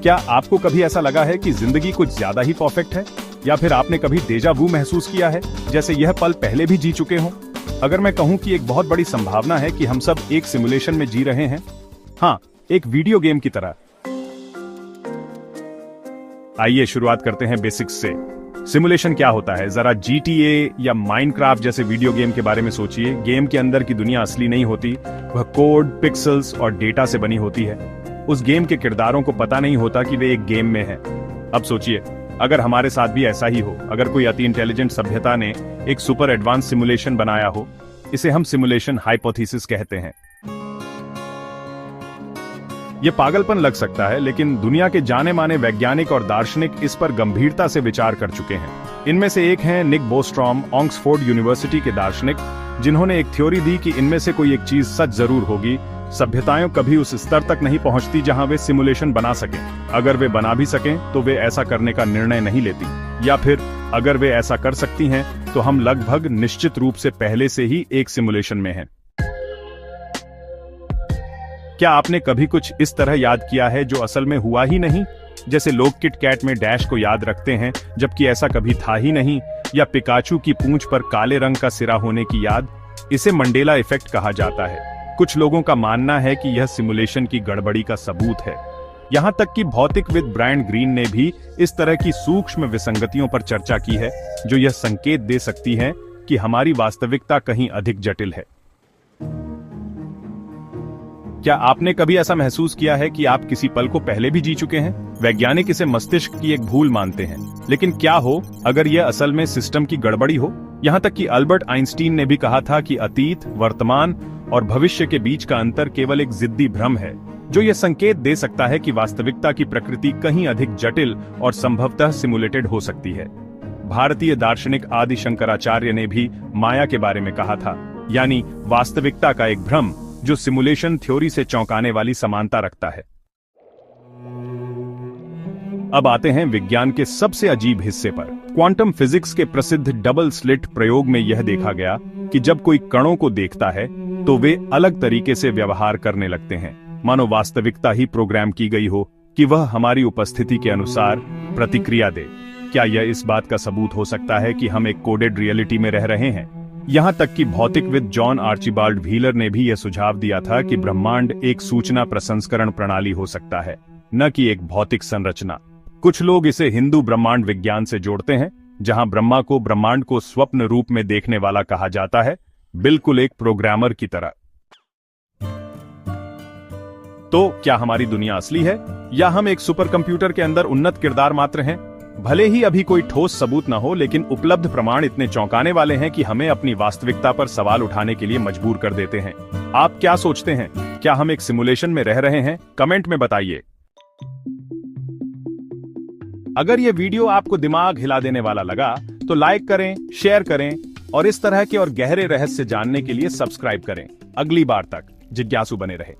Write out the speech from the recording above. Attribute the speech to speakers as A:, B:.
A: क्या आपको कभी ऐसा लगा है कि जिंदगी कुछ ज्यादा ही परफेक्ट है, या फिर आपने कभी डेजा वू महसूस किया है, जैसे यह पल पहले भी जी चुके हों? अगर मैं कहूं कि एक बहुत बड़ी संभावना है कि हम सब एक सिमुलेशन में जी रहे हैं, हाँ, एक वीडियो गेम की तरह। आइए शुरुआत करते हैं बेसिक्स से। सिमुलेशन क्या होता है? जरा GTA या माइनक्राफ्ट जैसे वीडियो गेम के बारे में सोचिए। गेम के अंदर की दुनिया असली नहीं होती, वह कोड, पिक्सेल्स और डेटा से बनी होती है। उस गेम के किरदारों को पता नहीं होता कि वे एक गेम में हैं। अब सोचिए, अगर हमारे साथ भी ऐसा ही हो, अगर कोई अति इंटेलिजेंट सभ्यता ने एक सुपर एडवांस सिमुलेशन बनाया हो, इसे हम सिमुलेशन हाइपोथेसिस कहते हैं। यह पागलपन लग सकता है, लेकिन दुनिया के जाने माने वैज्ञानिक और दार्शनिक इस पर गंभीरता से विचार कर चुके हैं। इनमें से एक हैं निक बोस्ट्रॉम, ऑक्सफोर्ड यूनिवर्सिटी के दार्शनिक, जिन्होंने एक थ्योरी दी कि इनमें से कोई एक चीज सच जरूर होगी। सभ्यताएं कभी उस स्तर तक नहीं पहुंचती जहां वे सिमुलेशन बना सकें। अगर वे बना भी सकें तो वे ऐसा करने का निर्णय नहीं लेती, या फिर अगर वे ऐसा कर सकती हैं तो हम लगभग निश्चित रूप से पहले से ही एक सिमुलेशन में हैं। क्या आपने कभी कुछ इस तरह याद किया है जो असल में हुआ ही नहीं? जैसे लोग किट कैट में डैश को याद रखते हैं जबकि ऐसा कभी था ही नहीं, या पिकाचू की पूंछ पर काले रंग का सिरा होने की याद। इसे मंडेला इफेक्ट कहा जाता है। कुछ लोगों का मानना है कि यह सिमुलेशन की गड़बड़ी का सबूत है। यहां तक कि भौतिकविद ब्रायन ग्रीन ने भी इस तरह की सूक्ष्म विसंगतियों पर चर्चा की है, जो यह संकेत दे सकती हैं कि हमारी वास्तविकता कहीं अधिक जटिल है। क्या आपने कभी ऐसा महसूस किया है कि आप किसी पल को पहले भी जी चुके हैं? वैज्ञानिक इसे मस्तिष्क की एक भूल मानते हैं, लेकिन क्या हो अगर यह असल में सिस्टम की गड़बड़ी हो? यहां तक कि अल्बर्ट आइंस्टीन ने भी कहा था कि अतीत, वर्तमान और भविष्य के बीच का अंतर केवल एक जिद्दी भ्रम है, जो यह संकेत दे सकता है कि वास्तविकता की प्रकृति कहीं अधिक जटिल और संभवतः सिमुलेटेड हो सकती है। भारतीय दार्शनिक आदि शंकराचार्य ने भी माया के बारे में कहा था, यानी वास्तविकता का एक भ्रम जो सिमुलेशन थ्योरी से चौंकाने वाली समानता रखता है। अब आते हैं विज्ञान के सबसे अजीब हिस्से पर। क्वांटम फिजिक्स के प्रसिद्ध डबल स्लिट प्रयोग में यह देखा गया कि जब कोई कणों को देखता है तो वे अलग तरीके से व्यवहार करने लगते हैं, मानो वास्तविकता ही प्रोग्राम की गई हो कि वह हमारी उपस्थिति के अनुसार प्रतिक्रिया दे। क्या यह इस बात का सबूत हो सकता है कि हम एक कोडेड रियलिटी में रह रहे हैं? यहां तक कि भौतिकविद जॉन आर्चिबाल्ड व्हीलर ने भी यह सुझाव दिया था कि ब्रह्मांड एक सूचना प्रसंस्करण प्रणाली हो सकता है, न कि एक भौतिक संरचना। कुछ लोग इसे हिंदू ब्रह्मांड विज्ञान से जोड़ते हैं, जहां ब्रह्मा को ब्रह्मांड को स्वप्न रूप में देखने वाला कहा जाता है, बिल्कुल एक प्रोग्रामर की तरह। तो क्या हमारी दुनिया असली है, या हम एक सुपर कंप्यूटर के अंदर उन्नत किरदार मात्र हैं? भले ही अभी कोई ठोस सबूत न हो, लेकिन उपलब्ध प्रमाण इतने चौंकाने वाले हैं कि हमें अपनी वास्तविकता पर सवाल उठाने के लिए मजबूर कर देते हैं। आप क्या सोचते हैं? क्या हम एक सिमुलेशन में रह रहे हैं? कमेंट में बताइए। अगर यह वीडियो आपको दिमाग हिला देने वाला लगा तो लाइक करें, शेयर करें और इस तरह के और गहरे रहस्य जानने के लिए सब्सक्राइब करें। अगली बार तक जिज्ञासु बने रहें।